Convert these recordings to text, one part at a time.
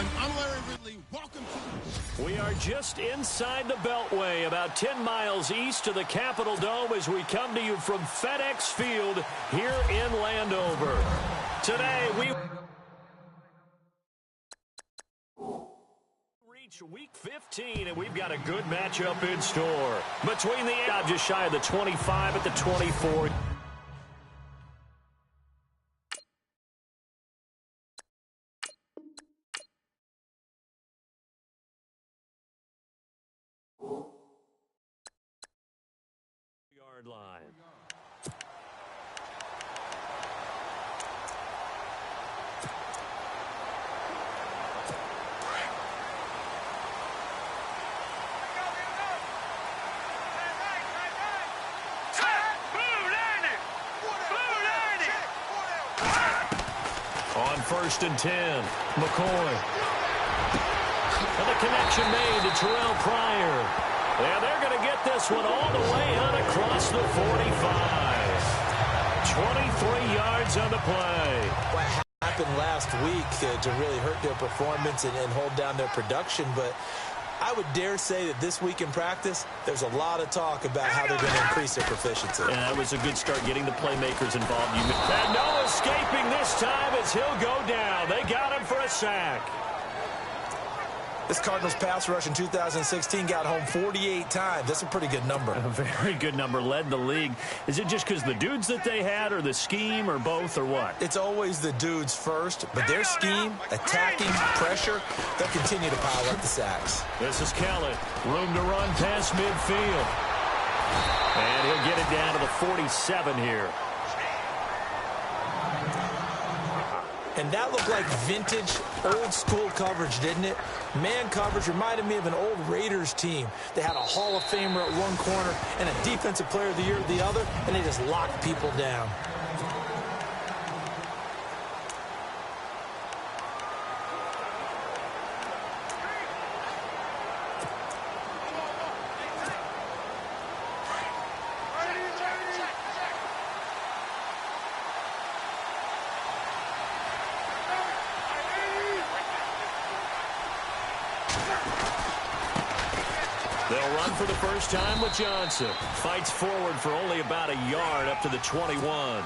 everyone. I'm Larry Ridley. Welcome to... We are just inside the Beltway, about 10 miles east of the Capitol Dome as we come to you from FedEx Field here in Landover. Today, we reach Week 15, and we've got a good matchup in store. Between the just shy of the 25 at the 24. Yard line. On 1st and 10, McCoy. And the connection made to Terrell Pryor. And they're going to get this one all the way out across the 45. 23 yards on the play. What happened last week to really hurt their performance and hold down their production, but I would dare say that this week in practice, there's a lot of talk about how they're going to increase their proficiency. And that was a good start getting the playmakers involved. And no escaping this time as he'll go down. They got him for a sack. This Cardinals pass rush in 2016 got home 48 times. That's a pretty good number. A very good number, led the league. Is it just because the dudes that they had, or the scheme, or both, or what? It's always the dudes first, but their scheme, attacking, pressure, they'll continue to pile up the sacks. This is Kelly. Room to run past midfield. And he'll get it down to the 47 here. And that looked like vintage, old-school coverage, didn't it? Man coverage reminded me of an old Raiders team. They had a Hall of Famer at one corner and a Defensive Player of the Year at the other, and they just locked people down. They'll run for the first time with Johnson. Fights forward for only about a yard up to the 21.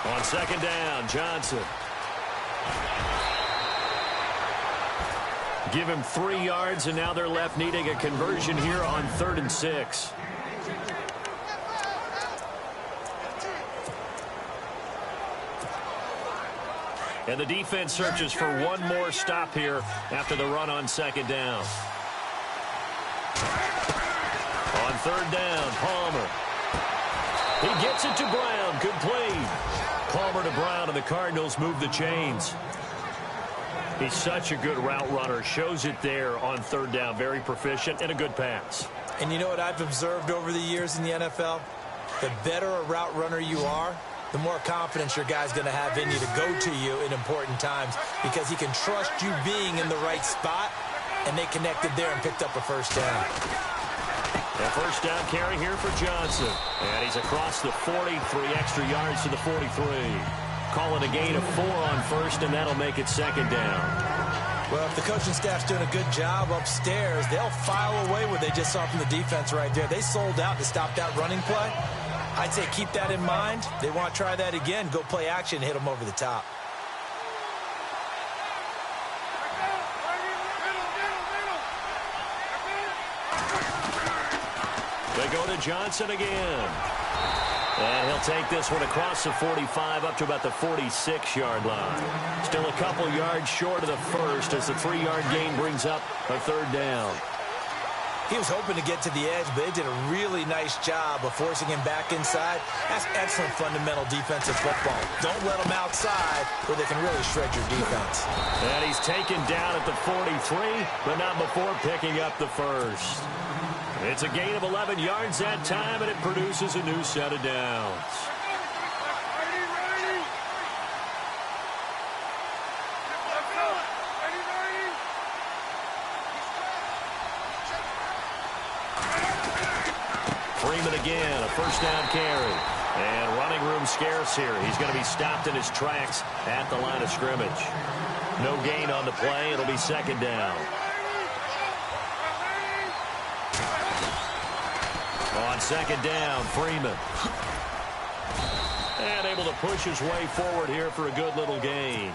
On 2nd down, Johnson. Give him 3 yards, and now they're left needing a conversion here on 3rd and 6. And the defense searches for one more stop here after the run on 2nd down. On 3rd down, Palmer. He gets it to Brown. Complete. Palmer to Brown, and the Cardinals move the chains. He's such a good route runner. Shows it there on 3rd down. Very proficient and a good pass. And you know what I've observed over the years in the NFL? The better a route runner you are, the more confidence your guy's going to have in you to go to you in important times, because he can trust you being in the right spot, and they connected there and picked up a 1st down. A 1st down carry here for Johnson. And he's across the 40, 3 extra yards to the 43. Call it a gain of 4 on 1st, and that'll make it 2nd down. Well, if the coaching staff's doing a good job upstairs, they'll file away what they just saw from the defense right there. They sold out to stop that running play. I'd say keep that in mind. They want to try that again. Go play action, hit them over the top. They go to Johnson again. And he'll take this one across the 45 up to about the 46-yard line. Still a couple yards short of the 1st as the 3-yard gain brings up a 3rd down. He was hoping to get to the edge, but they did a really nice job of forcing him back inside. That's excellent fundamental defensive football. Don't let them outside where they can really shred your defense. And he's taken down at the 43, but not before picking up the 1st. It's a gain of 11 yards that time, and it produces a new set of downs. Freeman again, a first down carry. And running room scarce here. He's going to be stopped in his tracks at the line of scrimmage. No gain on the play. It'll be second down. On second down, Freeman. And able to push his way forward here for a good little gain.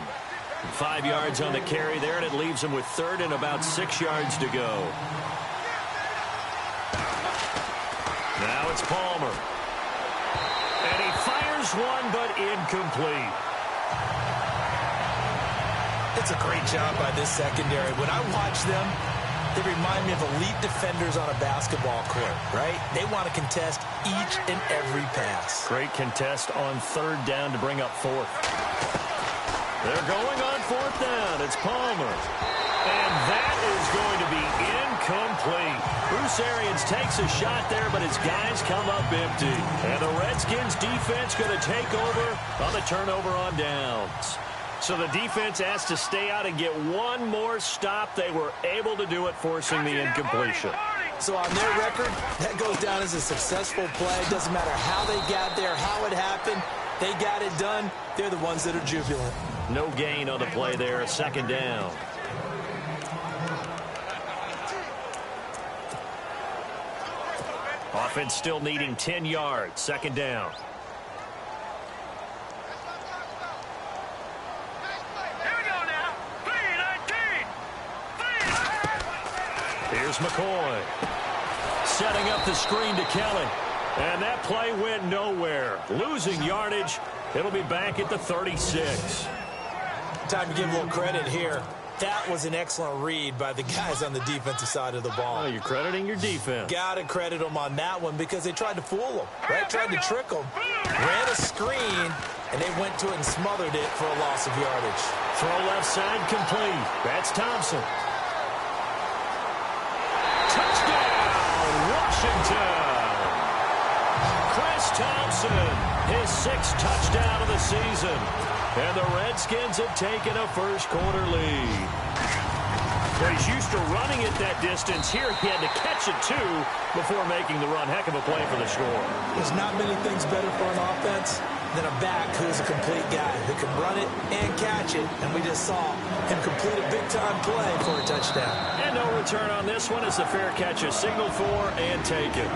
5 yards on the carry there, and it leaves him with third and about 6 yards to go. Now it's Palmer. And he fires one, but incomplete. It's a great job by this secondary. When I watch them, they remind me of elite defenders on a basketball court, right? They want to contest each and every pass. Great contest on third down to bring up fourth. They're going on fourth down. It's Palmer. And that is going to be incomplete. Bruce Arians takes a shot there, but his guys come up empty. And the Redskins defense going to take over on the turnover on downs. So the defense has to stay out and get one more stop. They were able to do it, forcing the incompletion. So on their record, that goes down as a successful play. Doesn't matter how they got there, how it happened. They got it done. They're the ones that are jubilant. No gain on the play there, a second down. Offense still needing 10 yards, second down. Here's McCoy. Setting up the screen to Kelly. And that play went nowhere. Losing yardage. It'll be back at the 36. Time to give a little credit here. That was an excellent read by the guys on the defensive side of the ball. Oh, you're crediting your defense. Got to credit them on that one because they tried to fool them, right? Tried to trick them. Ran a screen, and they went to it and smothered it for a loss of yardage. Throw left side complete. That's Thompson. Touchdown, Washington. Chris Thompson, his 6th touchdown of the season. And the Redskins have taken a first-quarter lead. Well, he's used to running it that distance. Here he had to catch it, too, before making the run. Heck of a play for the score. There's not many things better for an offense than a back who is a complete guy who can run it and catch it. And we just saw him complete a big-time play for a touchdown. And no return on this one as the fair catch is signaled for and taken.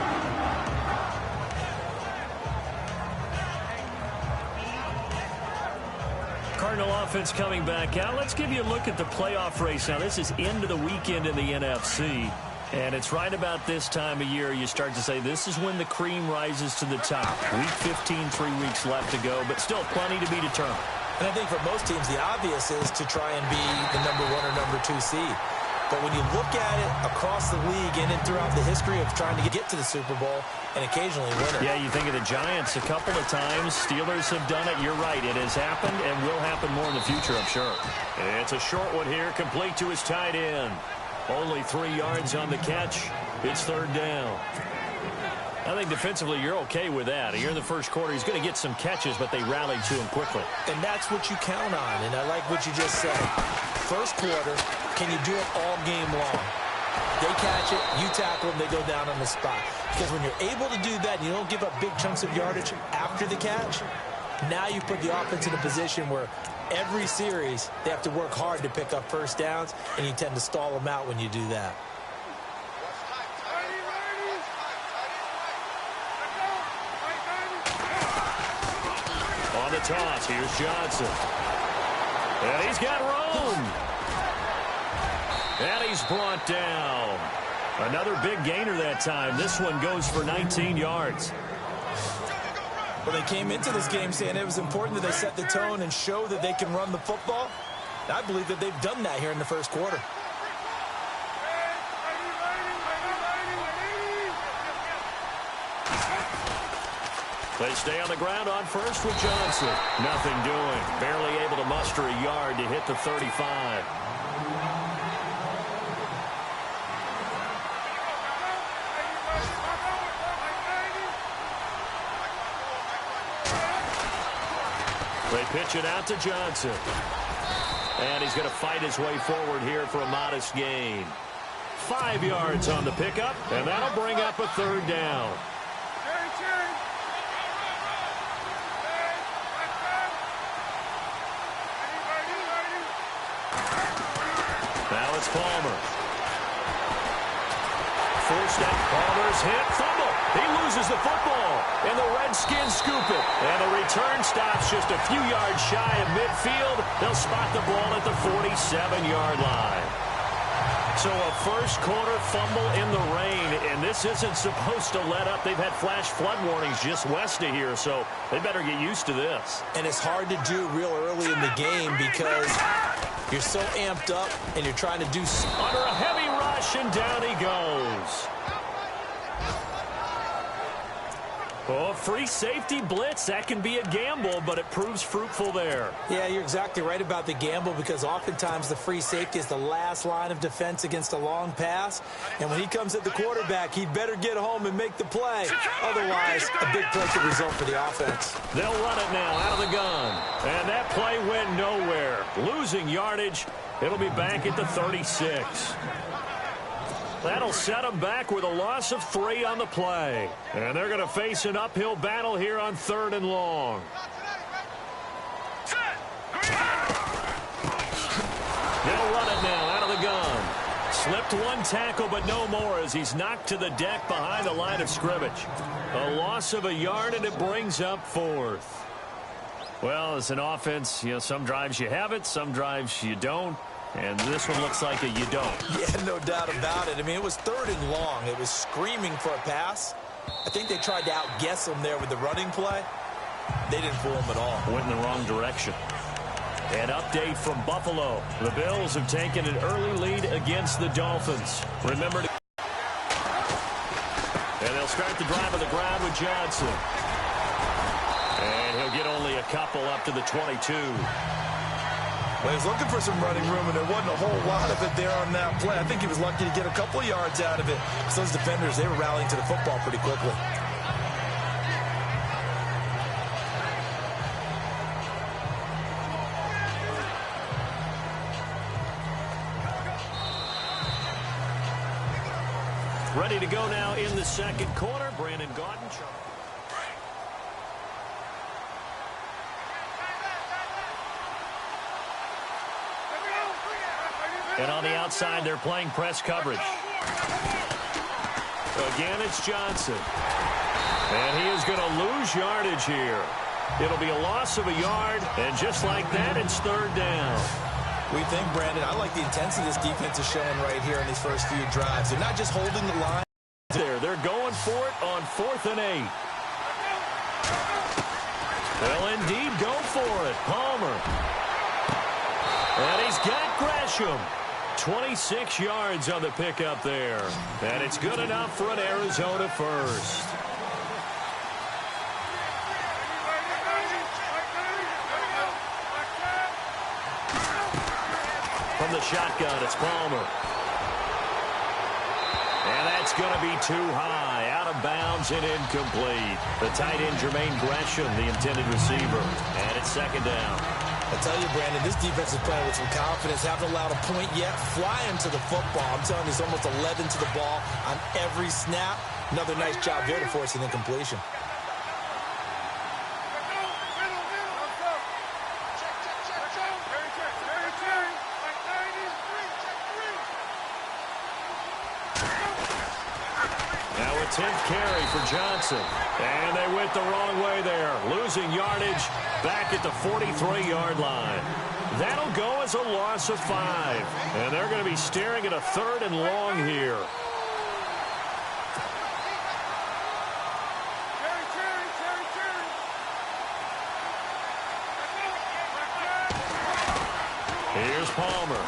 Cardinal offense coming back out. Let's give you a look at the playoff race. Now, this is into the weekend in the NFC, and it's right about this time of year you start to say this is when the cream rises to the top. Week 15, 3 weeks left to go, but still plenty to be determined. And I think for most teams, the obvious is to try and be the number 1 or number 2 seed. But when you look at it across the league and throughout the history of trying to get to the Super Bowl and occasionally win it. Yeah, you think of the Giants a couple of times. Steelers have done it. You're right. It has happened and will happen more in the future, I'm sure. It's a short one here, complete to his tight end. Only 3 yards on the catch. It's third down. I think defensively you're okay with that. Here in the first quarter, he's going to get some catches, but they rallied to him quickly. And that's what you count on, and I like what you just said. First quarter, can you do it all game long? They catch it, you tackle them, they go down on the spot. Because when you're able to do that, and you don't give up big chunks of yardage after the catch, now you put the offense in a position where every series they have to work hard to pick up first downs, and you tend to stall them out when you do that. On the toss, here's Johnson. And he's got room. And he's brought down. Another big gainer that time. This one goes for 19 yards. Well, they came into this game saying it was important that they set the tone and show that they can run the football. I believe that they've done that here in the first quarter. They stay on the ground on first with Johnson. Nothing doing. Barely able to muster a yard to hit the 35. They pitch it out to Johnson. And he's going to fight his way forward here for a modest gain. 5 yards on the pickup, and that'll bring up a third down. Now it's Palmer. Forced out. Palmer's hit. Fumble. He loses the football. And the Redskins scoop it. And the return stops just a few yards shy of midfield. They'll spot the ball at the 47-yard line. So a first-quarter fumble in the rain, and this isn't supposed to let up. They've had flash flood warnings just west of here, so they better get used to this. And it's hard to do real early in the game because you're so amped up and you're trying to do... Under a heavy rush, and down he goes. Oh, free safety blitz. That can be a gamble, but it proves fruitful there. Yeah, you're exactly right about the gamble because oftentimes the free safety is the last line of defense against a long pass. And when he comes at the quarterback, he'd better get home and make the play. Otherwise, a big play could result for the offense. They'll run it now out of the gun. And that play went nowhere. Losing yardage. It'll be back at the 36. That'll set them back with a loss of 3 on the play. And they're going to face an uphill battle here on 3rd and long. They'll run it now out of the gun. Slipped one tackle, but no more as he's knocked to the deck behind the line of scrimmage. A loss of a yard, and it brings up 4th. Well, as an offense, some drives you have it, some drives you don't. And this one looks like a you don't. Yeah, no doubt about it. I mean, it was 3rd and long. It was screaming for a pass. I think they tried to outguess him there with the running play. They didn't fool him at all. Went in the wrong direction. An update from Buffalo. The Bills have taken an early lead against the Dolphins. Remember to... And they'll start the drive on the ground with Johnson. And he'll get only a couple up to the 22. Well, he was looking for some running room, and there wasn't a whole lot of it there on that play. I think he was lucky to get a couple of yards out of it. So those defenders, they were rallying to the football pretty quickly. Ready to go now in the second quarter. Brandon Gaudin. And on the outside, they're playing press coverage. Again, it's Johnson. And he is going to lose yardage here. It'll be a loss of a yard, and just like that, it's 3rd down. We think, Brandon, I like the intensity this defense is showing right here in these first few drives. They're not just holding the line. They're going for it on 4th and 8. They'll indeed go for it. Palmer. And he's got Gresham. 26 yards on the pickup there. And it's good enough for an Arizona first. From the shotgun, it's Palmer. And that's going to be too high. Out of bounds and incomplete. The tight end, Jermaine Gresham, the intended receiver. And it's 2nd down. I tell you, Brandon, this defense is playing with some confidence. Haven't allowed a point yet. Flying to the football. I'm telling you, it's almost 11 to the ball on every snap. Another nice job there to force an incompletion. Now a 10th carry for Johnson. And they went the wrong way there. Losing yardage back at the 43-yard line. That'll go as a loss of 5. And they're going to be staring at a 3rd and long here. Here's Palmer.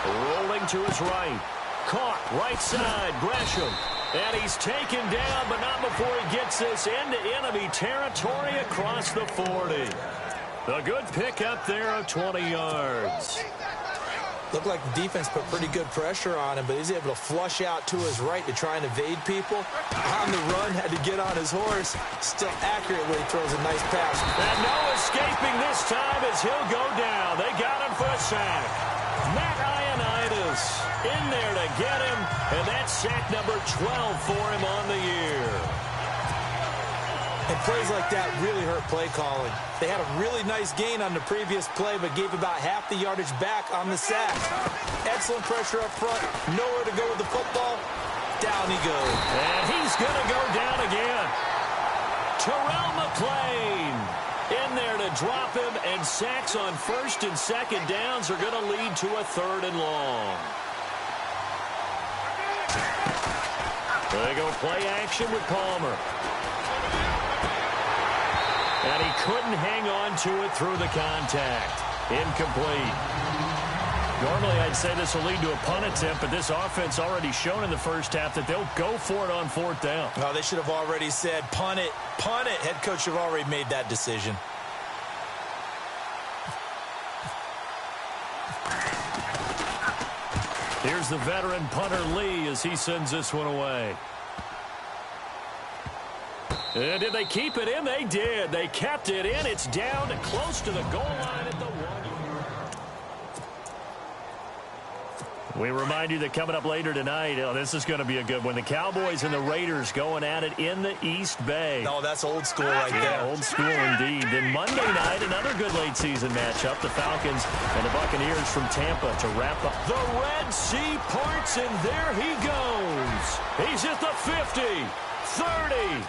Rolling to his right. Caught right side. Gresham. And he's taken down, but not before he gets this into enemy territory across the 40. A good pickup there of 20 yards. Looked like the defense put pretty good pressure on him, but he's able to flush out to his right to try and evade people. On the run, had to get on his horse. Still accurate when he throws a nice pass. And no escaping this time as he'll go down. They got him for a sack. Matt Ioannidis in there to get him, and that's sack number 12 for him on the year. And plays like that really hurt play calling. They had a really nice gain on the previous play, but gave about half the yardage back on the sack. Excellent pressure up front. Nowhere to go with the football. Down he goes. And he's going to go down again. Terrell McClain in there to drop him, and sacks on first and second downs are going to lead to a 3rd and long. They go play action with Palmer. And he couldn't hang on to it through the contact. Incomplete. Normally, I'd say this will lead to a punt attempt, but this offense already shown in the first half that they'll go for it on 4th down. Oh, they should have already said, punt it, punt it. Head coach should have already made that decision. Here's the veteran punter Lee as he sends this one away. And did they keep it in? They did. They kept it in. It's down to close to the goal line at the 1. We remind you that coming up later tonight, this is going to be a good one. The Cowboys and the Raiders going at it in the East Bay. Oh, that's old school right there. Old school indeed. Then Monday night, another good late season matchup. The Falcons and the Buccaneers from Tampa to wrap up. The Red Sea parts, and there he goes. He's at the 50, 30,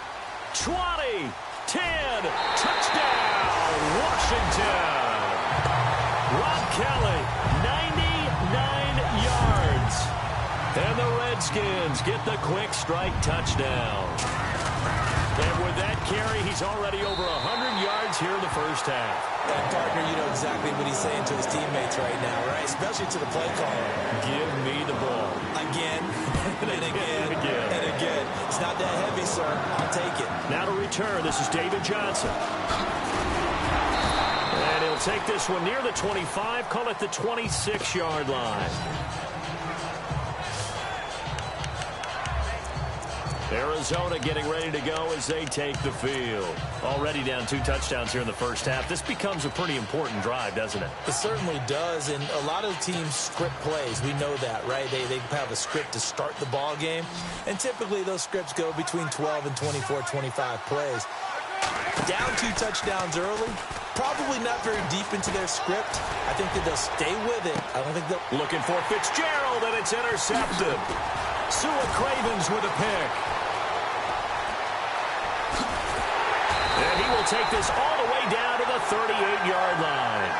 20, 10, touchdown, Washington. Rob Kelly, 99 yards. And the Redskins get the quick strike touchdown. And with that carry, he's already over 100 yards here in the first half. That partner, you know exactly what he's saying to his teammates right now, right? Especially to the play caller. Give me the ball. Again, and again, and again. It's not that heavy, sir. I'll take it. Now to return, this is David Johnson. And he'll take this one near the 25, call it the 26-yard line. Arizona getting ready to go as they take the field. Already down 2 touchdowns here in the first half. This becomes a pretty important drive, doesn't it? It certainly does, and a lot of teams script plays. We know that, right? They have a script to start the ball game, and typically those scripts go between 12 and 24, 25 plays. Down 2 touchdowns early, probably not very deep into their script. I think that they'll stay with it. I don't think they'll... Looking for Fitzgerald, and it's intercepted. Sua Cravens with a pick. And he will take this all the way down to the 38-yard line.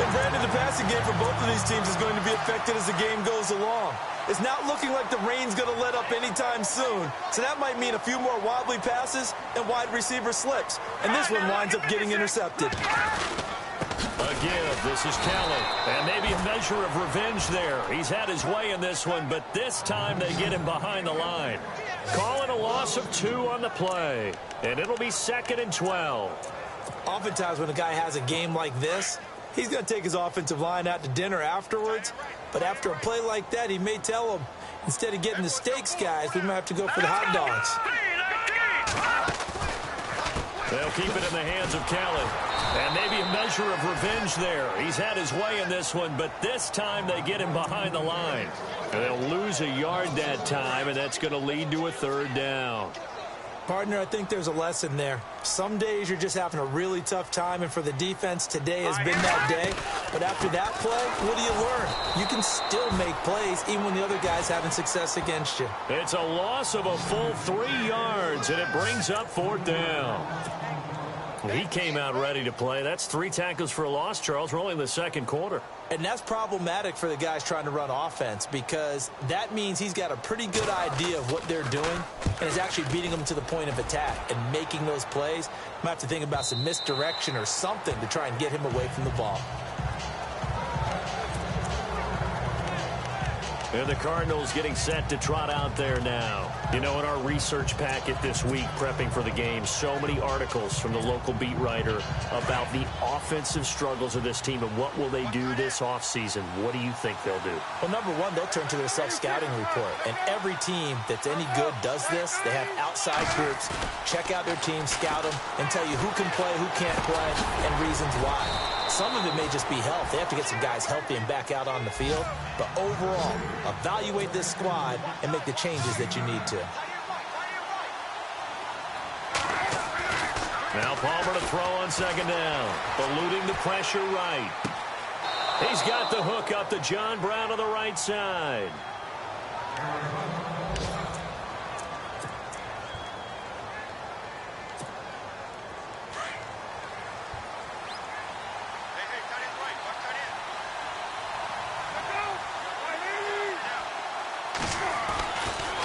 And Brandon, the passing game for both of these teams is going to be affected as the game goes along. It's not looking like the rain's going to let up anytime soon. So that might mean a few more wobbly passes and wide receiver slips. And this one winds up getting intercepted. Again, this is Kelly. And maybe a measure of revenge there. He's had his way in this one, but this time they get him behind the line. Calling a loss of 2 on the play. And it'll be 2nd and 12. Oftentimes when a guy has a game like this, he's going to take his offensive line out to dinner afterwards. But after a play like that, he may tell them, instead of getting the steaks, guys, we might have to go for the hot dogs. They'll keep it in the hands of Kelly. And maybe a measure of revenge there. He's had his way in this one, but this time they get him behind the line. And they'll lose a yard that time, and that's going to lead to a 3rd down. Partner, I think there's a lesson there. Some days you're just having a really tough time, and for the defense, today has been that day. But after that play, what do you learn? You can still make plays even when the other guy's having success against you. It's a loss of a full 3 yards, and it brings up 4th down. He came out ready to play. That's 3 tackles for a loss, Charles. We're only in the 2nd quarter. And that's problematic for the guys trying to run offense, because that means he's got a pretty good idea of what they're doing and is actually beating them to the point of attack and making those plays. Might have to think about some misdirection or something to try and get him away from the ball. And the Cardinals getting set to trot out there now. You know, in our research packet this week, prepping for the game, so many articles from the local beat writer about the offensive struggles of this team and what will they do this offseason. What do you think they'll do? Well, number one, they'll turn to their self-scouting report. And every team that's any good does this. They have outside groups, check out their team, scout them, and tell you who can play, who can't play, and reasons why. Some of it may just be health. They have to get some guys healthy and back out on the field. But overall, evaluate this squad and make the changes that you need to. Now Palmer to throw on second down. Eluding the pressure right. He's got the hook up to John Brown on the right side.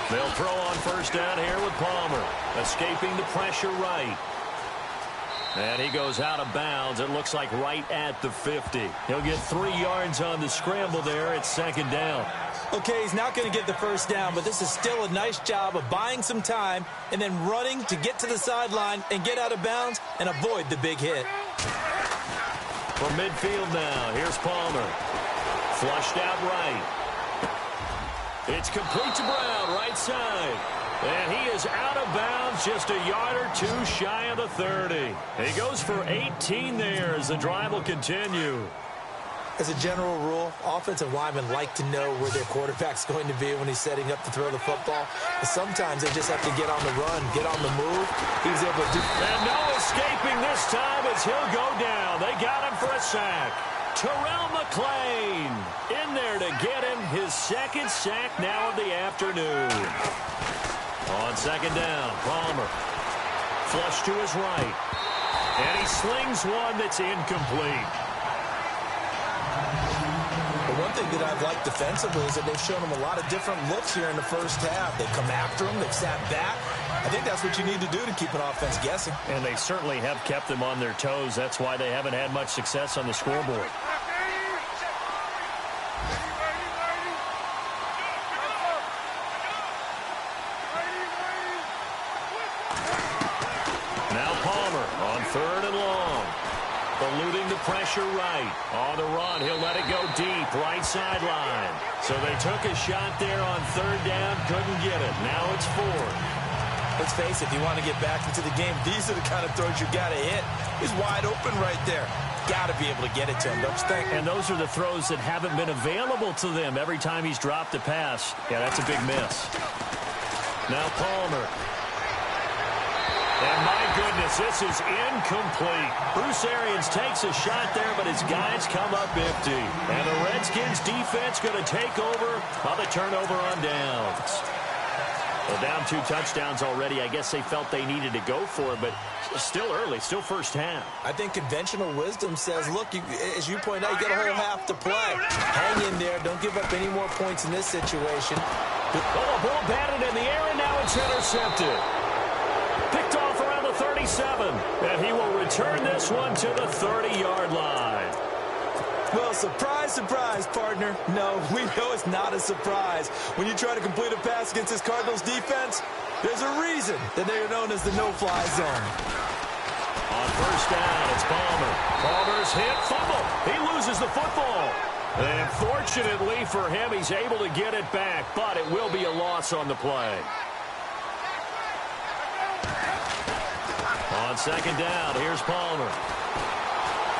They'll throw on first down here with Palmer. Escaping the pressure right. And he goes out of bounds. It looks like right at the 50. He'll get 3 yards on the scramble there at second down. Okay, he's not going to get the first down, but this is still a nice job of buying some time and then running to get to the sideline and get out of bounds and avoid the big hit. From midfield now, here's Palmer. Flushed out right. It's complete to Brown, right side. And he is out of bounds, just a yard or two shy of the 30. He goes for 18 there as the drive will continue. As a general rule, offensive linemen like to know where their quarterback's going to be when he's setting up to throw the football. But sometimes they just have to get on the run, get on the move. He was able to do. And no escaping this time as he'll go down. They got him for a sack. Terrell McClain in there to get him his second sack now of the afternoon. On second down, Palmer. Flush to his right. And he slings one that's incomplete. The one thing that I've liked defensively is that they've shown him a lot of different looks here in the first half. They've come after him. They've sat back. I think that's what you need to do to keep an offense guessing. And they certainly have kept them on their toes. That's why they haven't had much success on the scoreboard. Now Palmer on third and long. Eluding the pressure right. On the run, he'll let it go deep, right sideline. So they took a shot there on third down, couldn't get it. Now it's fourth. Let's face it, if you want to get back into the game, these are the kind of throws you got to hit. He's wide open right there. Got to be able to get it to him, don't you think? And those are the throws that haven't been available to them every time he's dropped a pass. Yeah, that's a big miss. Now Palmer. And my goodness, this is incomplete. Bruce Arians takes a shot there, but his guys come up empty. And the Redskins defense going to take over on the turnover on downs. Well, down 2 touchdowns already. I guess they felt they needed to go for it, but still early, still first half. I think conventional wisdom says, look, as you point out, you got a whole half to play. Hang in there. Don't give up any more points in this situation. Oh, a ball batted in the air, and now it's intercepted. Picked off around the 37, and he will return this one to the 30-yard line. Well, surprise, surprise, partner. No, we know it's not a surprise. When you try to complete a pass against this Cardinals defense, there's a reason that they are known as the no-fly zone. On first down, it's Palmer. Palmer's hit, fumble. He loses the football. And fortunately for him, he's able to get it back, but it will be a loss on the play. On second down, here's Palmer.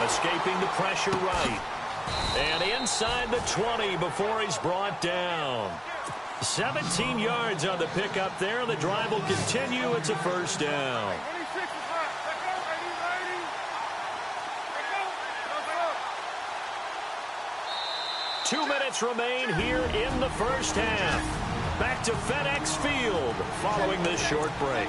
Escaping the pressure right. And inside the 20 before he's brought down. 17 yards on the pickup there. The drive will continue. It's a first down. Two minutes remain here in the first half. Back to FedEx Field following this short break.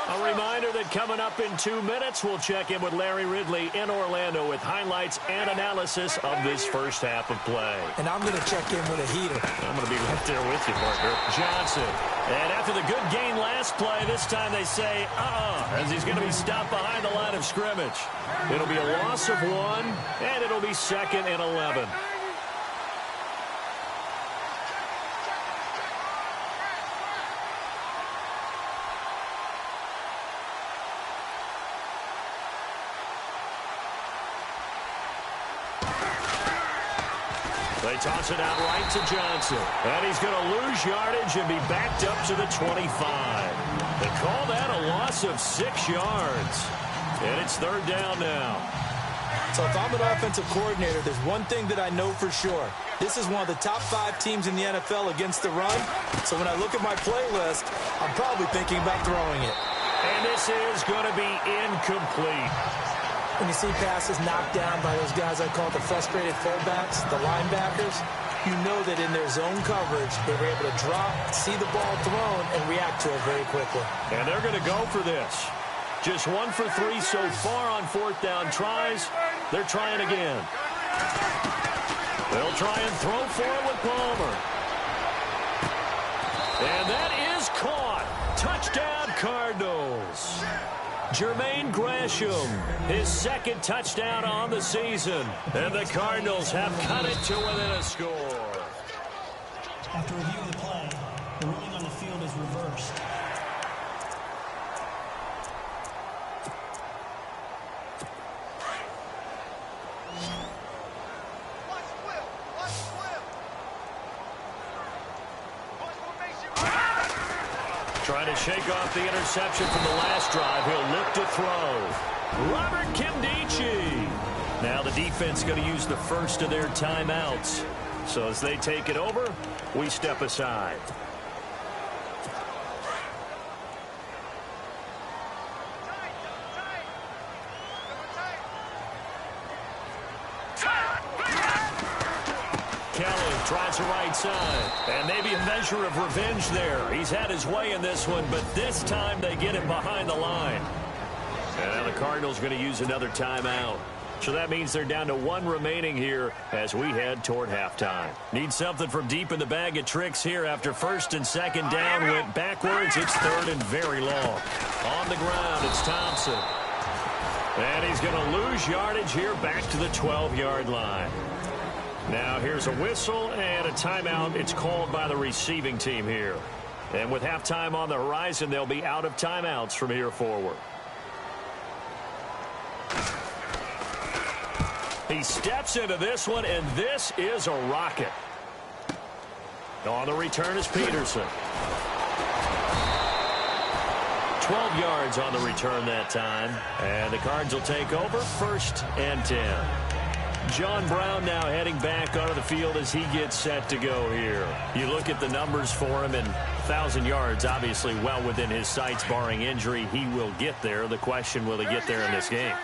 A reminder that coming up in 2 minutes, we'll check in with Larry Ridley in Orlando with highlights and analysis of this first half of play. And I'm going to check in with a heater. I'm going to be right there with you, partner. Johnson. And after the good gain last play, this time they say, as he's going to be stopped behind the line of scrimmage. It'll be a loss of 1, and it'll be 2nd and 11. They toss it out right to Johnson. And he's going to lose yardage and be backed up to the 25. They call that a loss of 6 yards. And it's third down now. So if I'm an offensive coordinator, there's one thing that I know for sure. This is one of the top 5 teams in the NFL against the run. So when I look at my playlist, I'm probably thinking about throwing it. And this is going to be incomplete. When you see passes knocked down by those guys I call the frustrated fullbacks, the linebackers, you know that in their zone coverage, they were able to drop, see the ball thrown, and react to it very quickly. And they're going to go for this. Just 1 for 3 so far on 4th down tries. They're trying again. They'll try and throw for it with Palmer. And that is caught. Touchdown, Cardinals. Jermaine Gresham, his 2nd touchdown on the season. And the Cardinals have cut it to within a score. After reviewing the play, the ruling on the field is reversed. Trying to shake off the interception from the last drive. He'll look to throw. Robert Kimdichie. Now the defense going to use the first of their timeouts. So as they take it over, we step aside. Kelly tries the right side. And maybe a measure of revenge there. He's had his way in this one, but this time they get him behind the line. And now the Cardinals going to use another timeout. So that means they're down to 1 remaining here as we head toward halftime. Need something from deep in the bag of tricks here after 1st and 2nd down went backwards. It's 3rd and very long. On the ground, it's Thompson. And he's going to lose yardage here back to the 12-yard line. Now here's a whistle and a timeout. It's called by the receiving team here. And with halftime on the horizon, they'll be out of timeouts from here forward. He steps into this one, and this is a rocket. On the return is Peterson. 12 yards on the return that time. And the Cards will take over 1st and 10. John Brown now heading back onto the field as he gets set to go here. You look at the numbers for him, and 1,000 yards obviously well within his sights barring injury. He will get there. The question, will he get there in this game?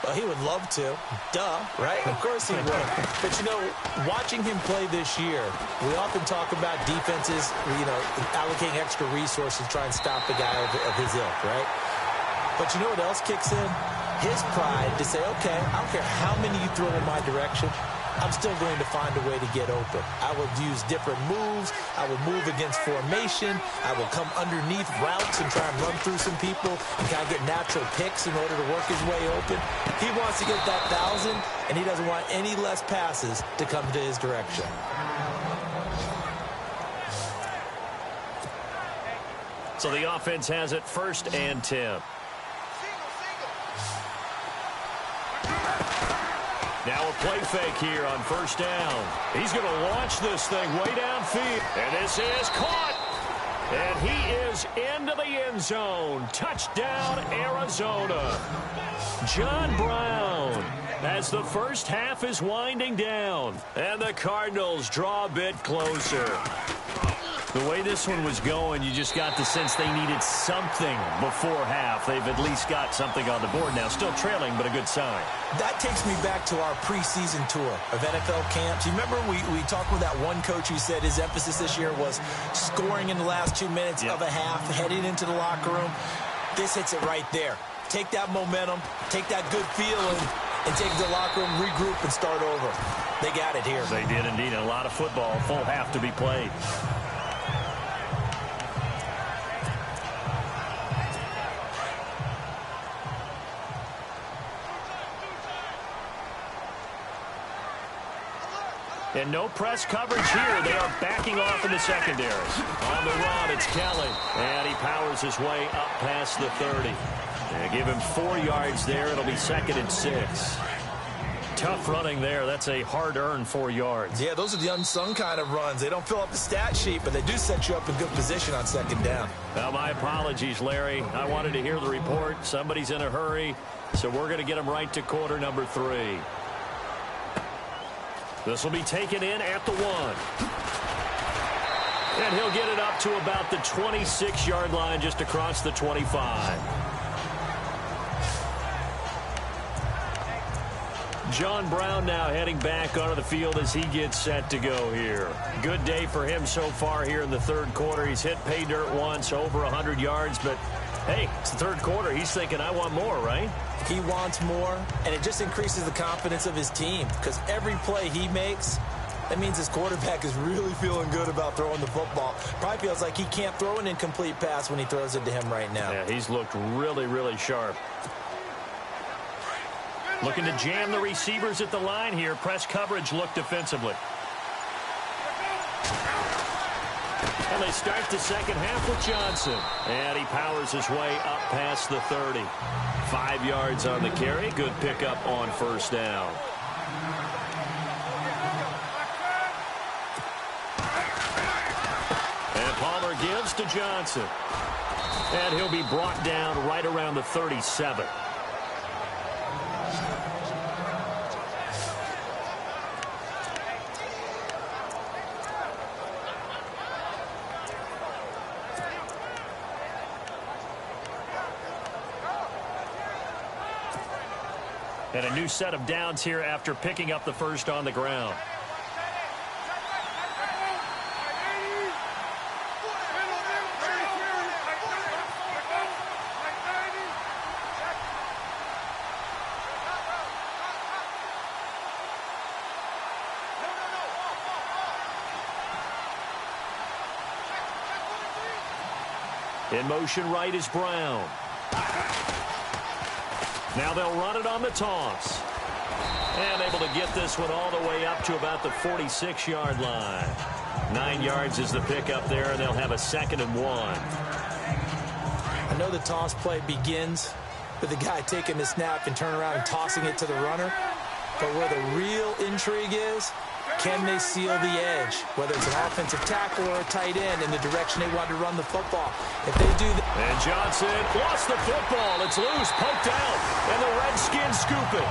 Well, he would love to. Duh, right? Of course he would. But, you know, watching him play this year, we often talk about defenses, you know, allocating extra resources to try and stop the guy of his ilk, right? But you know what else kicks in? His pride to say, okay, I don't care how many you throw in my direction, I'm still going to find a way to get open. I will use different moves. I will move against formation. I will come underneath routes and try and run through some people and kind of get natural picks in order to work his way open. He wants to get that 1,000, and he doesn't want any less passes to come to his direction. So the offense has it 1st and 10. Now a play fake here on 1st down. He's going to launch this thing way downfield. And this is caught. And he is into the end zone. Touchdown, Arizona. John Brown as the first half is winding down. And the Cardinals draw a bit closer. The way this one was going, you just got the sense they needed something before half. They've at least got something on the board now. Still trailing, but a good sign. That takes me back to our preseason tour of NFL camps. You remember we talked with that one coach who said his emphasis this year was scoring in the last 2 minutes of a half, heading into the locker room. This hits it right there. Take that momentum, take that good feeling, and take it to the locker room, regroup, and start over. They got it here. They did indeed. A lot of football, full half to be played. And no press coverage here. They are backing off in the secondary. On the run, it's Kelly. And he powers his way up past the 30. And give him 4 yards there. It'll be 2nd and 6. Tough running there. That's a hard-earned 4 yards. Yeah, those are the unsung kind of runs. They don't fill up the stat sheet, but they do set you up in good position on second down. Now, my apologies, Larry. I wanted to hear the report. Somebody's in a hurry, so we're going to get him right to quarter number 3. This will be taken in at the 1. And he'll get it up to about the 26-yard line, just across the 25. John Brown now heading back onto the field as he gets set to go here. Good day for him so far here in the third quarter. He's hit pay dirt once, over 100 yards, but hey, it's the third quarter. He's thinking, I want more, right? He wants more, and it just increases the confidence of his team because every play he makes, that means his quarterback is really feeling good about throwing the football. Probably feels like he can't throw an incomplete pass when he throws it to him right now. Yeah, he's looked really, really sharp. Looking to jam the receivers at the line here. Press coverage look defensively. And they start the second half with Johnson. And he powers his way up past the 30. 5 yards on the carry. Good pickup on first down. And Palmer gives to Johnson. And he'll be brought down right around the 37. And a new set of downs here after picking up the first on the ground. In motion right is Brown. Now they'll run it on the toss. And able to get this one all the way up to about the 46-yard line. 9 yards is the pickup there, and they'll have a 2nd and 1. I know the toss play begins with the guy taking the snap and turn around and tossing it to the runner. But where the real intrigue is, can they seal the edge, whether it's an offensive tackle or a tight end in the direction they want to run the football? If they do that. And Johnson lost the football. It's loose, poked out, and the Redskins scoop it.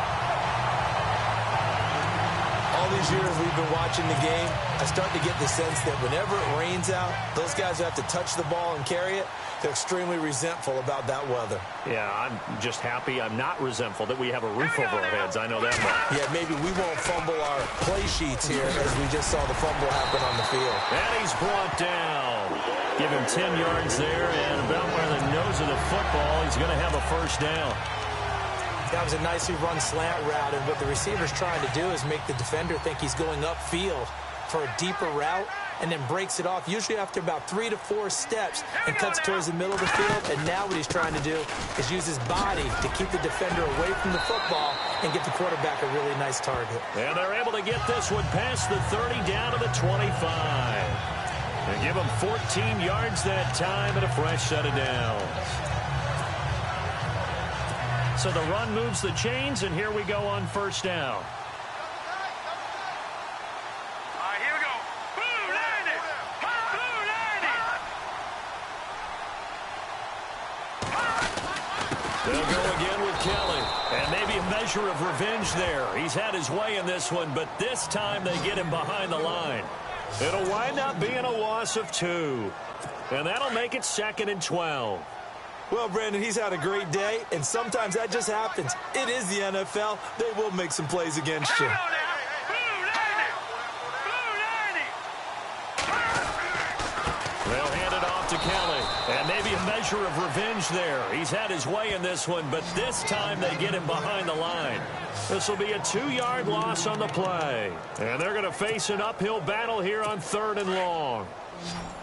All these years we've been watching the game, I start to get the sense that whenever it rains out, those guys who have to touch the ball and carry it, they're extremely resentful about that weather. Yeah, I'm just happy I'm not resentful that we have a roof over our heads. I know that much. Yeah, maybe we won't fumble our play sheets here as we just saw the fumble happen on the field. And he's brought down. Give him 10 yards there, and about where the nose of the football, he's going to have a first down. That was a nicely run slant route, and what the receiver's trying to do is make the defender think he's going upfield for a deeper route, and then breaks it off, usually after about 3 to 4 steps, and cuts towards the middle of the field. And now what he's trying to do is use his body to keep the defender away from the football and get the quarterback a really nice target. And they're able to get this one past the 30 down to the 25. And give him 14 yards that time and a fresh set of downs. So the run moves the chains, and here we go on first down. They'll go again with Kelly. And maybe a measure of revenge there. He's had his way in this one, but this time they get him behind the line. It'll wind up being a loss of 2. And that'll make it 2nd and 12. Well, Brandon, he's had a great day, and sometimes that just happens. It is the NFL. They will make some plays against you. They'll hand it off to Kelly. And maybe a measure of revenge there. He's had his way in this one, but this time they get him behind the line. This will be a 2-yard loss on the play. And they're going to face an uphill battle here on 3rd and long.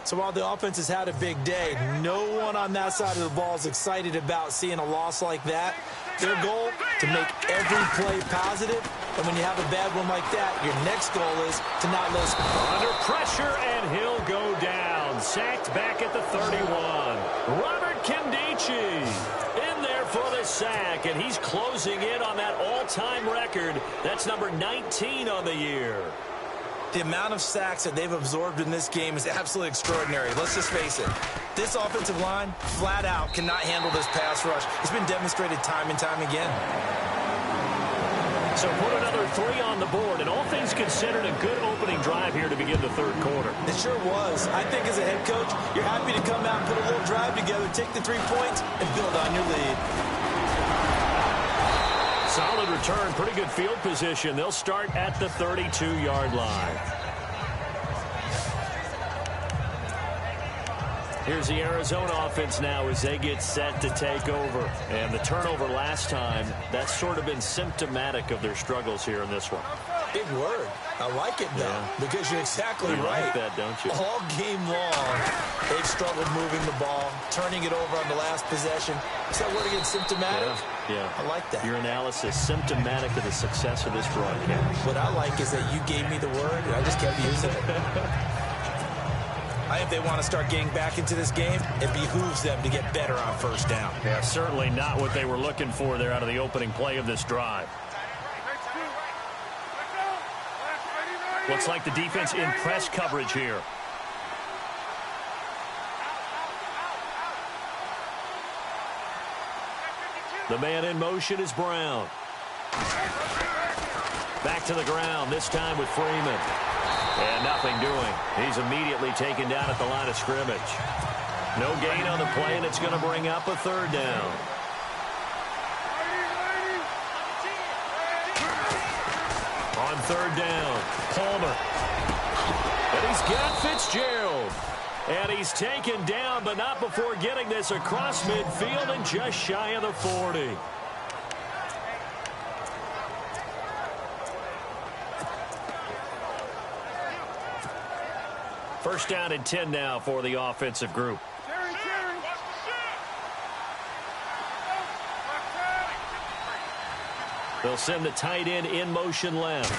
So while the offense has had a big day, no one on that side of the ball is excited about seeing a loss like that. Their goal, to make every play positive. And when you have a bad one like that, your next goal is to not lose. Under pressure, and he'll go down. Sacked back at the 31. Robert Kindici in there for the sack, and he's closing in on that all-time record. That's number 19 on the year. The amount of sacks that they've absorbed in this game is absolutely extraordinary. Let's just face it. This offensive line, flat out, cannot handle this pass rush. It's been demonstrated time and time again. So put another 3 on the board, and all things considered, a good opening drive here to begin the third quarter. It sure was. I think as a head coach, you're happy to come out and put a little drive together, take the 3 points, and build on your lead. Solid return, pretty good field position. They'll start at the 32-yard line. Here's the Arizona offense now as they get set to take over. And the turnover last time, that's sort of been symptomatic of their struggles here in this one. Big word. I like it, though, because you're exactly right. Like that, don't you? All game long, they've struggled moving the ball, turning it over on the last possession. Is that word again, symptomatic? Yeah. I like that. Your analysis, symptomatic of the success of this broadcast. What I like is that you gave me the word, and I just kept using it. I think if they want to start getting back into this game, it behooves them to get better on first down. Yeah, certainly not what they were looking for there out of the opening play of this drive. Looks like the defense in press coverage here. The man in motion is Brown. Back to the ground, this time with Freeman. And nothing doing. He's immediately taken down at the line of scrimmage. No gain on the play, and it's going to bring up a third down. On third down, Palmer. And he's got Fitzgerald. And he's taken down, but not before getting this across midfield and just shy of the 40. First down and 10 now for the offensive group. They'll send the tight end in motion left.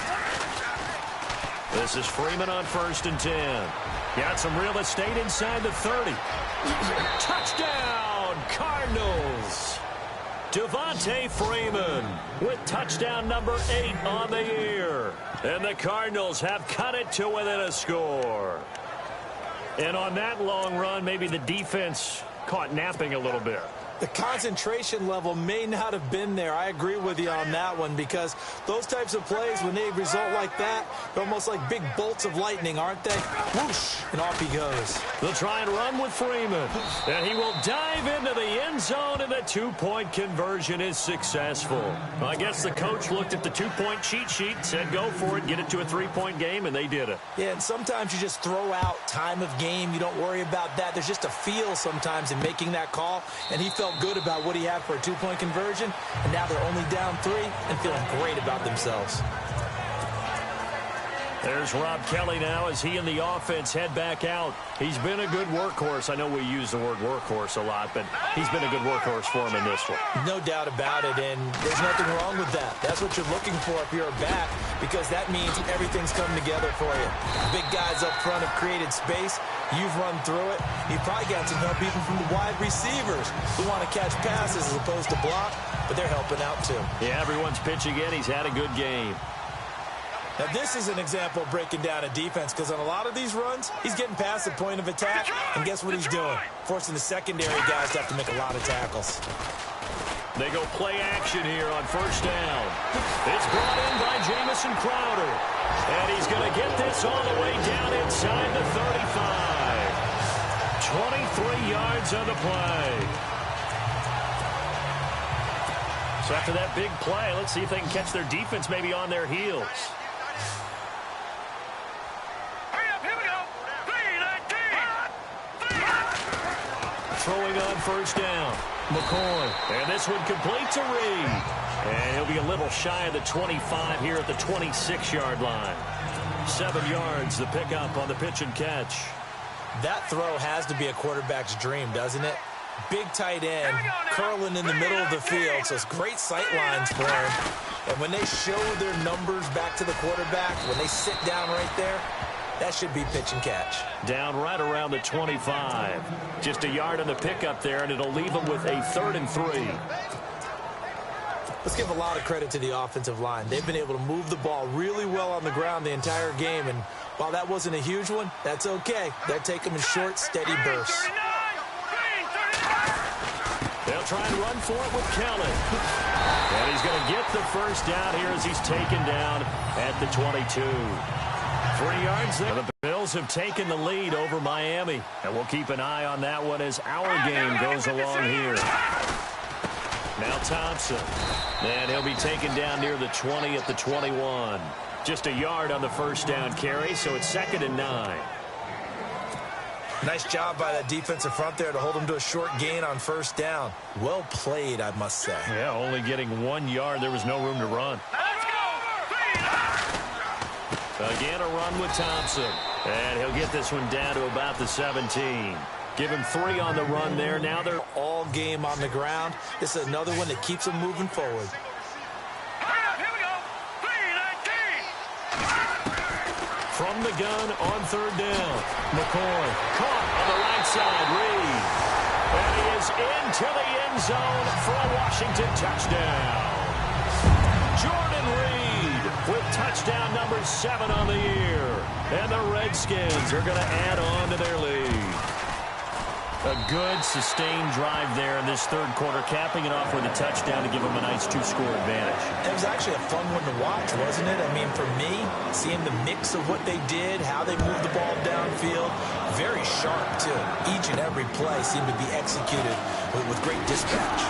This is Freeman on first and 10. Got some real estate inside the 30. Touchdown, Cardinals. Devontae Freeman with touchdown number 8 on the year. And the Cardinals have cut it to within a score. And on that long run, maybe the defense caught napping a little bit. The concentration level may not have been there. I agree with you on that one, because those types of plays, when they result like that, they're almost like big bolts of lightning, aren't they? Whoosh, and off he goes. They'll try and run with Freeman. And he will dive into the end zone, and the two-point conversion is successful. Well, I guess the coach looked at the two-point cheat sheet, said go for it, get it to a three-point game, and they did it. Yeah, and sometimes you just throw out time of game. You don't worry about that. There's just a feel sometimes in making that call, and he felt good about what he had for a two-point conversion, and now they're only down 3 and feeling great about themselves. There's Rob Kelly now as he and the offense head back out. He's been a good workhorse. I know we use the word workhorse a lot, but he's been a good workhorse for him in this one. No doubt about it, and there's nothing wrong with that. That's what you're looking for if you're a back, because that means everything's come together for you. Big guys up front have created space. You've run through it. You've probably got some help even from the wide receivers who want to catch passes as opposed to block, but they're helping out too. Yeah, everyone's pitching in. He's had a good game. Now, this is an example of breaking down a defense, because on a lot of these runs, he's getting past the point of attack, and guess what he's doing? Forcing the secondary guys to have to make a lot of tackles. They go play action here on first down. It's brought in by Jamison Crowder. And he's going to get this all the way down inside the 35. 23 yards on the play. So after that big play, let's see if they can catch their defense maybe on their heels. Throwing on first down, McCoy. And this one complete to Reed. And he'll be a little shy of the 25 here at the 26-yard line. 7 yards, the pickup on the pitch and catch. That throw has to be a quarterback's dream, doesn't it? Big tight end, curling in the middle of the field, so it's great sight lines for him. And when they show their numbers back to the quarterback, when they sit down right there, that should be pitch and catch. Down right around the 25. Just a yard on the pickup there, and it'll leave them with a 3rd and 3. Let's give a lot of credit to the offensive line. They've been able to move the ball really well on the ground the entire game, and while that wasn't a huge one, that's okay. They'll take them in short, steady bursts. They'll try and run for it with Kelly. And he's going to get the first down here as he's taken down at the 22. 3 yards there. The Bills have taken the lead over Miami. And we'll keep an eye on that one as our game goes along here. Now Thompson. And he'll be taken down near the 20 at the 21. Just a yard on the first down carry, so it's 2nd and 9. Nice job by that defensive front there to hold him to a short gain on first down. Well played, I must say. Yeah, only getting 1 yard. There was no room to run. Again, a run with Thompson. And he'll get this one down to about the 17. Give him 3 on the run there. Now they're all game on the ground. This is another one that keeps them moving forward. From the gun on 3rd down. McCoy caught on the right side. Reed. And he is into the end zone for a Washington touchdown. Jordan Reed with touchdown number 7 on the year. And the Redskins are going to add on to their lead. A good, sustained drive there in this 3rd quarter, capping it off with a touchdown to give them a nice 2-score advantage. It was actually a fun one to watch, wasn't it? I mean, for me, seeing the mix of what they did, how they moved the ball downfield, very sharp, too. Each and every play seemed to be executed with great dispatch.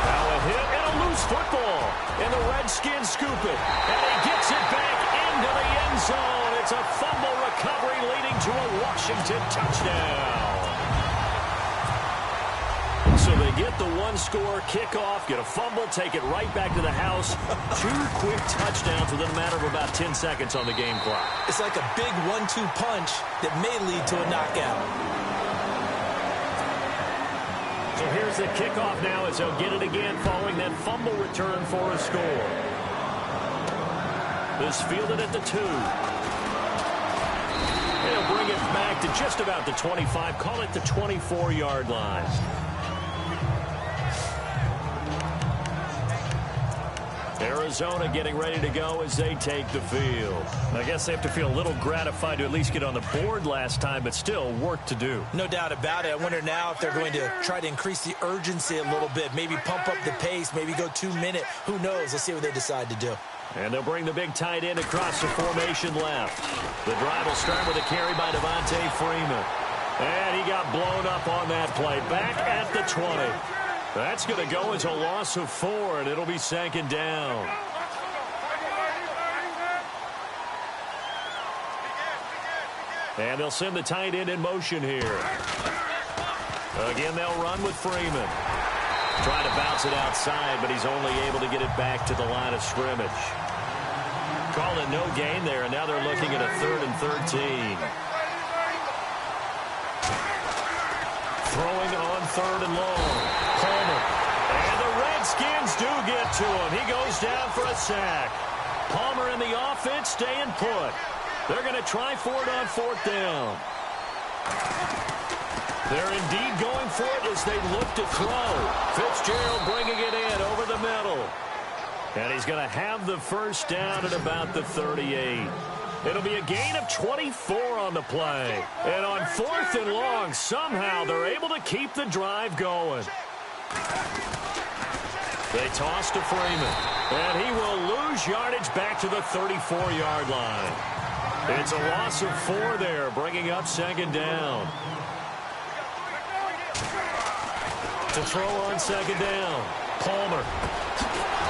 Now a hit and a loose football. And the Redskins scoop it. And he gets it back into the end zone. It's a fumble recovery leading to a Washington touchdown. So they get the 1-score kickoff, get a fumble, take it right back to the house. 2 quick touchdowns within a matter of about 10 seconds on the game clock. It's like a big 1-2 punch that may lead to a knockout. So here's the kickoff now as they'll get it again following that fumble return for a score. This fielded at the 2. They'll bring it back to just about the 25, call it the 24-yard line. Arizona getting ready to go as they take the field. I guess they have to feel a little gratified to at least get on the board last time, but still work to do. No doubt about it. I wonder now if they're going to try to increase the urgency a little bit, maybe pump up the pace, maybe go 2-minute. Who knows? Let's see what they decide to do. And they'll bring the big tight end across the formation left. The drive will start with a carry by Devontae Freeman. And he got blown up on that play. Back at the 20. That's going to go as a loss of 4, and it'll be 2nd down. And they'll send the tight end in motion here. Again, they'll run with Freeman. Trying to bounce it outside, but he's only able to get it back to the line of scrimmage. Call it no gain there, and now they're looking at a 3rd and 13. Throwing on 3rd and long. Palmer. And the Redskins do get to him. He goes down for a sack. Palmer and the offense staying put. They're going to try for it on 4th down. They're indeed going for it as they look to throw. Fitzgerald bringing it in over the middle. And he's going to have the first down at about the 38. It'll be a gain of 24 on the play. And on 4th and long, somehow they're able to keep the drive going. They toss to Freeman. And he will lose yardage back to the 34-yard line. It's a loss of 4 there, bringing up 2nd down. To throw on 2nd down. Palmer.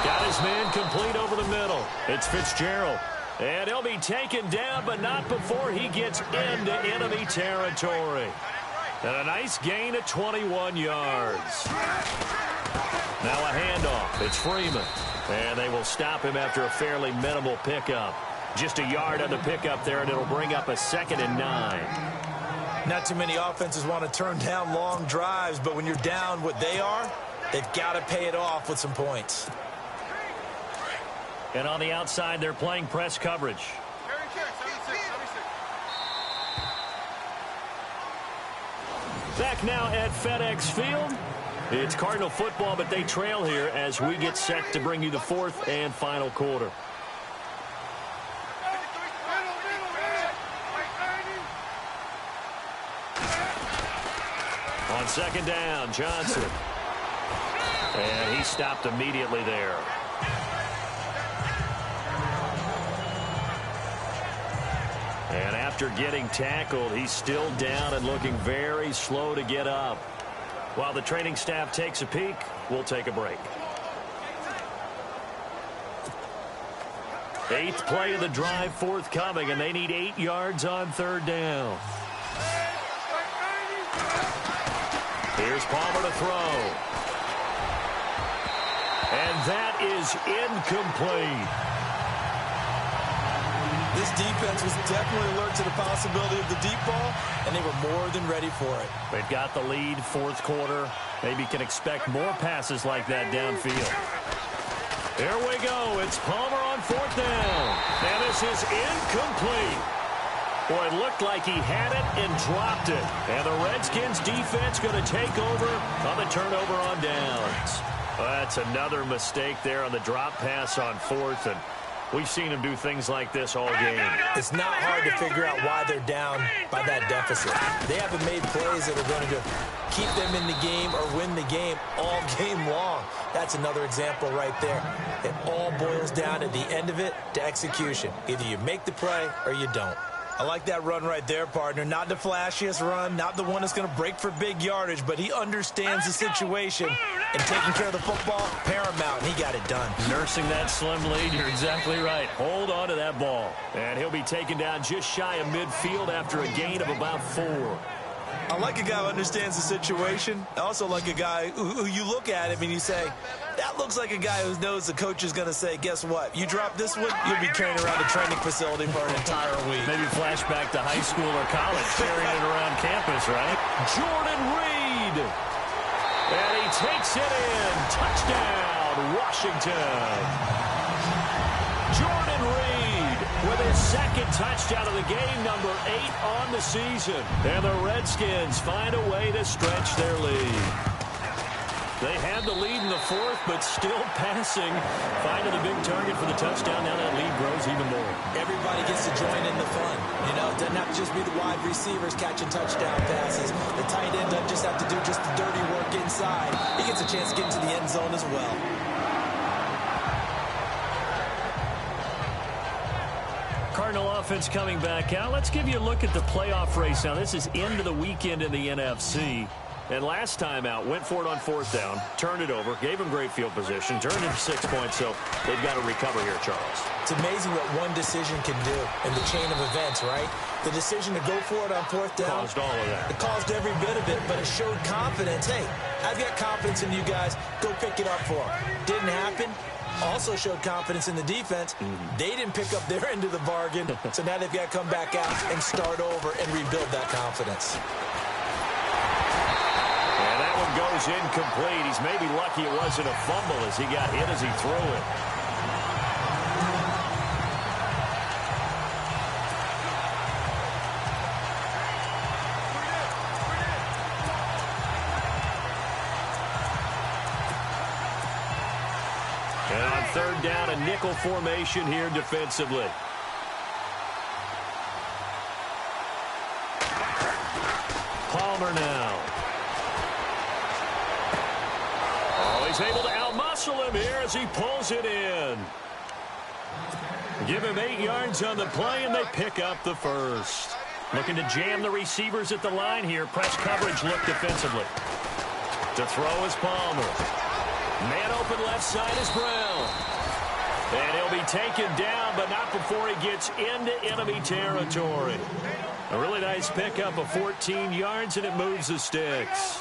Got his man complete over the middle. It's Fitzgerald. And he'll be taken down, but not before he gets into enemy territory. And a nice gain of 21 yards. Now a handoff. It's Freeman. And they will stop him after a fairly minimal pickup. Just a yard on the pickup there, and it'll bring up a 2nd and 9. Not too many offenses want to turn down long drives, but when you're down what they are, they've got to pay it off with some points. And on the outside, they're playing press coverage. Back now at FedEx Field. It's Cardinal football, but they trail here as we get set to bring you the fourth and final quarter. On second down, Johnson. And he stopped immediately there. And after getting tackled, he's still down and looking very slow to get up. While the training staff takes a peek, we'll take a break. 8th play of the drive forthcoming, and they need 8 yards on third down. Here's Palmer to throw. And that is incomplete. This defense was definitely alert to the possibility of the deep ball, and they were more than ready for it. They've got the lead, fourth quarter. Maybe can expect more passes like that downfield. Here we go. It's Palmer on fourth down. And this is incomplete. Boy, it looked like he had it and dropped it. And the Redskins defense going to take over on the turnover on downs. Well, that's another mistake there on the drop pass on fourth, and we've seen him do things like this all game. It's not hard to figure out why they're down by that deficit. They haven't made plays that are going to keep them in the game or win the game all game long. That's another example right there. It all boils down at the end of it to execution. Either you make the play or you don't. I like that run right there, partner. Not the flashiest run, not the one that's going to break for big yardage, but he understands the situation, and taking care of the football, paramount, and he got it done. Nursing that slim lead, you're exactly right. Hold on to that ball. And he'll be taken down just shy of midfield after a gain of about 4. I like a guy who understands the situation. I also like a guy who you look at him and you say, that looks like a guy who knows the coach is going to say, guess what? You drop this one, you'll be carrying around a training facility for an entire week. Maybe flashback to high school or college, carrying it around campus, right? Jordan Reed. And he takes it in. Touchdown, Washington. Jordan Reed with his second touchdown of the game, number 8 on the season. And the Redskins find a way to stretch their lead. They had the lead in the fourth, but still passing. Finding the big target for the touchdown. Now that lead grows even more. Everybody gets to join in the fun. You know, it doesn't have to just be the wide receivers catching touchdown passes. The tight end doesn't just have to do just the dirty work inside. He gets a chance to get into the end zone as well. Cardinal offense coming back out. Let's give you a look at the playoff race now. This is into the weekend in the NFC. And last time out, went for it on fourth down, turned it over, gave him great field position, turned it to 6 points, so they've got to recover here, Charles. It's amazing what one decision can do in the chain of events, right? The decision to go for it on fourth down. Caused all of that. It caused every bit of it, but it showed confidence. Hey, I've got confidence in you guys. Go pick it up for them. Didn't happen. Also showed confidence in the defense. They didn't pick up their end of the bargain, so now they've got to come back out and start over and rebuild that confidence. And that one goes incomplete. He's maybe lucky it wasn't a fumble as he got hit as he threw it. And on third down, a nickel formation here defensively. Palmer now. Oh, he's able to outmuscle him here as he pulls it in. Give him 8 yards on the play, and they pick up the first. Looking to jam the receivers at the line here. Press coverage look defensively. To throw is Palmer. Man open left side is Brown. And he'll be taken down, but not before he gets into enemy territory. A really nice pickup of 14 yards, and it moves the sticks.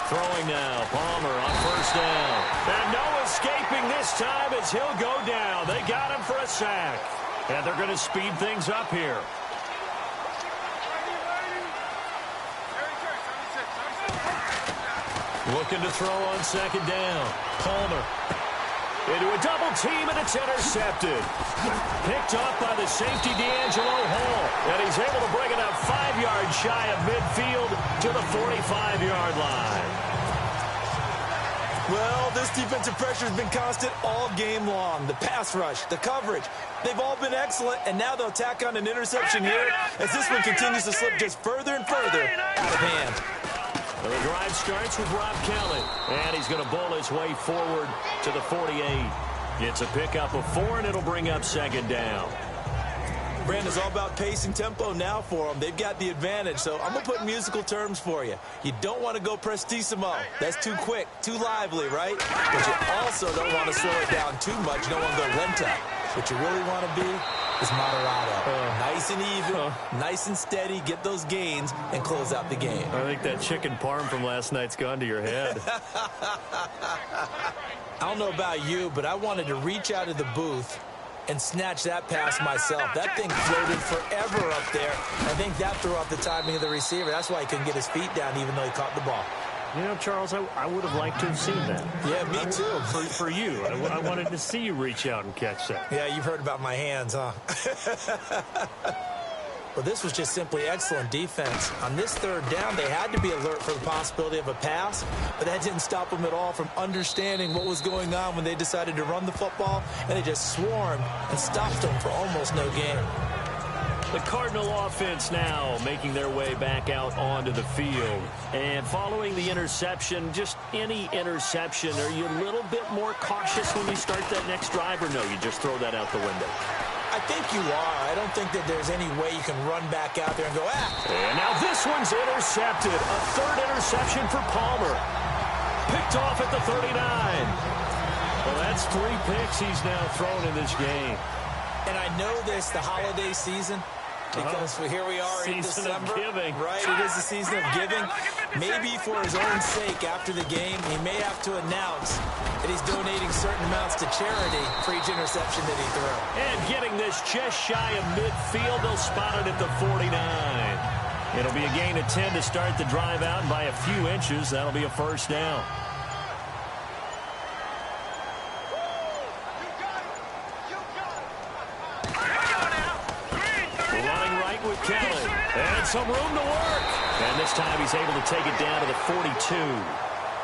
Throwing now, Palmer on first down. And no escaping this time as he'll go down. They got him for a sack. And they're going to speed things up here. Looking to throw on second down. Palmer into a double team, and it's intercepted. Picked off by the safety, D'Angelo Hall. And he's able to bring it up 5 yards shy of midfield to the 45-yard line. Well, this defensive pressure has been constant all game long. The pass rush, the coverage, they've all been excellent, and now they'll tack on an interception here as this one continues to slip just further and further out of hand. Well, the drive starts with Rob Kelly, and he's going to bowl his way forward to the 48. It's a pickup of 4, and it'll bring up second down. Brandon's all about pace and tempo now for them. They've got the advantage, so I'm going to put musical terms for you. You don't want to go prestissimo. That's too quick, too lively, right? But you also don't want to slow it down too much. You don't want to go lento. What you really want to be is moderato. Nice and even, nice and steady, get those gains, and close out the game. I think that chicken parm from last night's gone to your head. I don't know about you, but I wanted to reach out of the booth and snatch that pass myself. That thing floated forever up there. I think that threw off the timing of the receiver. That's why he couldn't get his feet down even though he caught the ball. You know, Charles, I would have liked to have seen that. Yeah, me too. For you. I wanted to see you reach out and catch that. Yeah, you've heard about my hands, huh? Well, this was just simply excellent defense. On this third down, they had to be alert for the possibility of a pass, but that didn't stop them at all from understanding what was going on when they decided to run the football, and they just swarmed and stopped them for almost no gain. The Cardinal offense now making their way back out onto the field. And following the interception, just any interception, are you a little bit more cautious when you start that next drive, or no, you just throw that out the window? I think you are. I don't think that there's any way you can run back out there and go, And now this one's intercepted. A third interception for Palmer. Picked off at the 39. Well, that's 3 picks he's now thrown in this game. And I know this, the holiday season, because here we are in December. Season of giving. Right, it is the season of giving. Maybe for his own sake after the game, he may have to announce that he's donating certain amounts to charity for each interception that he threw. And getting this just shy of midfield, they'll spot it at the 49. It'll be a gain of 10 to start the drive out, and by a few inches, that'll be a first down. Running right with Kelly. And some room to work. And this time he's able to take it down to the 42.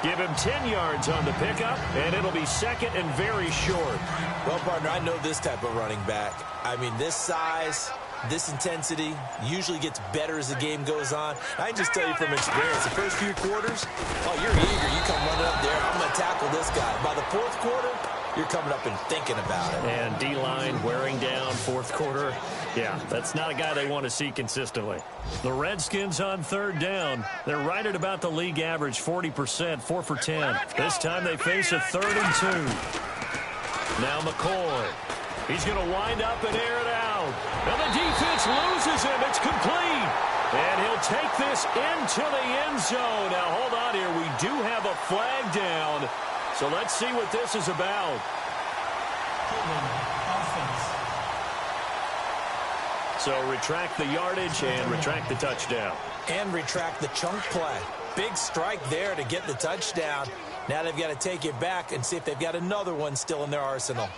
Give him 10 yards on the pickup, and it'll be second and very short. Well, partner, I know this type of running back. I mean, this size, this intensity usually gets better as the game goes on. I can just tell you from experience, the first few quarters, oh, you're eager. You come running up there, I'm going to tackle this guy. By the fourth quarter, you're coming up and thinking about it. And D-line wearing down fourth quarter. Yeah, that's not a guy they want to see consistently. The Redskins on third down. They're right at about the league average, 40%, 4 for 10. This time they face a 3rd and 2. Now McCoy. He's going to wind up and air it out. Now the defense loses him. It's complete. And he'll take this into the end zone. Now hold on here. We do have a flag down. So let's see what this is about. So retract the yardage and retract the touchdown. And retract the chunk play. Big strike there to get the touchdown. Now they've got to take it back and see if they've got another one still in their arsenal.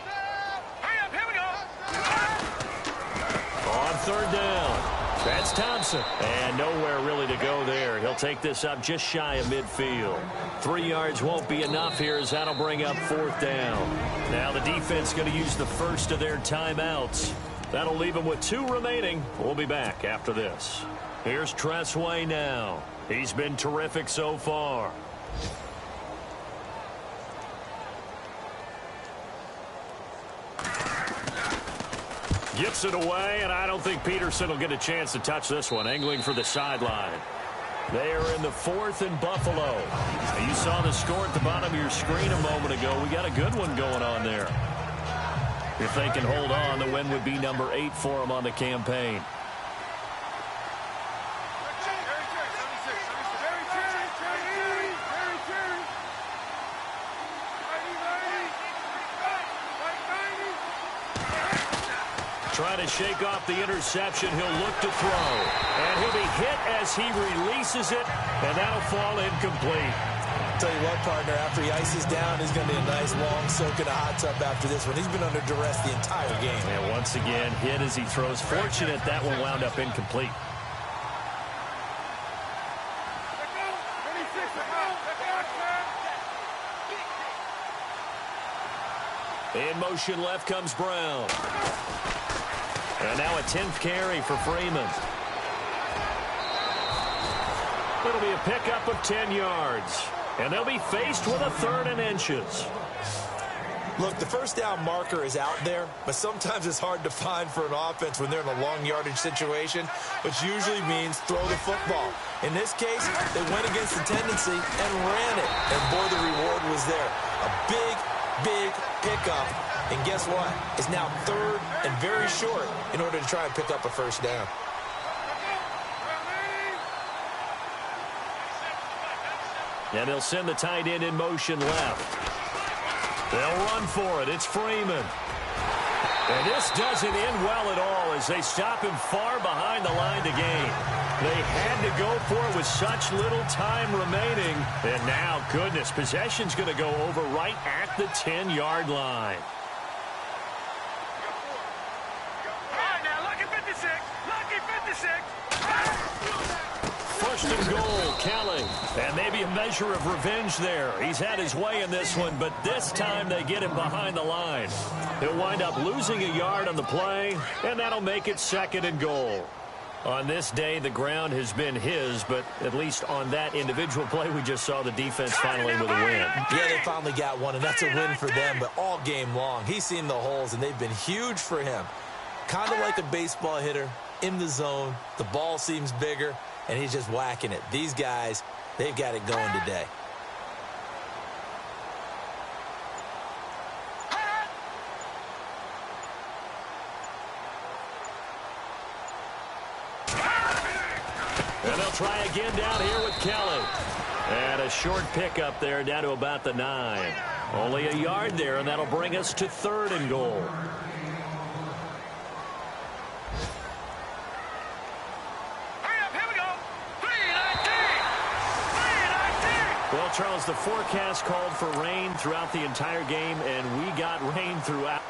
On third down. That's Thompson. And nowhere really to go there. He'll take this up just shy of midfield. 3 yards won't be enough here as that'll bring up 4th down. Now the defense going to use the first of their timeouts. That'll leave them with 2 remaining. We'll be back after this. Here's Tressway now. He's been terrific so far. Gets it away, and I don't think Peterson will get a chance to touch this one. Angling for the sideline. They are in the 4th and Buffalo. Now, you saw the score at the bottom of your screen a moment ago. We got a good one going on there. If they can hold on, the win would be number 8 for them on the campaign. Trying to shake off the interception. He'll look to throw. And he'll be hit as he releases it, and that'll fall incomplete. Tell you what, partner, after he ices down, he's going to be a nice long soak in a hot tub after this one. He's been under duress the entire game. And once again, hit as he throws. Fortunate that one wound up incomplete. In motion left comes Brown. And now a 10th carry for Freeman. It'll be a pickup of 10 yards. And they'll be faced with a 3rd and inches. Look, the first down marker is out there, but sometimes it's hard to find for an offense when they're in a long yardage situation, which usually means throw the football. In this case, they went against the tendency and ran it. And boy, the reward was there. A big, big pickup. And guess what? It's now 3rd and very short in order to try and pick up a first down. And they'll send the tight end in motion left. They'll run for it. It's Freeman. And this doesn't end well at all as they stop him far behind the line to gain. They had to go for it with such little time remaining. And now, goodness, possession's going to go over right at the 10-yard line. First and goal, Kelly. And maybe a measure of revenge there. He's had his way in this one, but this time they get him behind the line. He'll wind up losing a yard on the play, and that'll make it 2nd and goal. On this day, the ground has been his, but at least on that individual play, we just saw the defense finally with a win. Yeah, they finally got one, and that's a win for them, but all game long, he's seen the holes, and they've been huge for him. Kind of like a baseball hitter in the zone. The ball seems bigger, and he's just whacking it. These guys, they've got it going today. And they'll try again down here with Kelly. And a short pickup there down to about the 9. Only a yard there, and that'll bring us to 3rd and goal. Well, Charles, the forecast called for rain throughout the entire game, and we got rain throughout.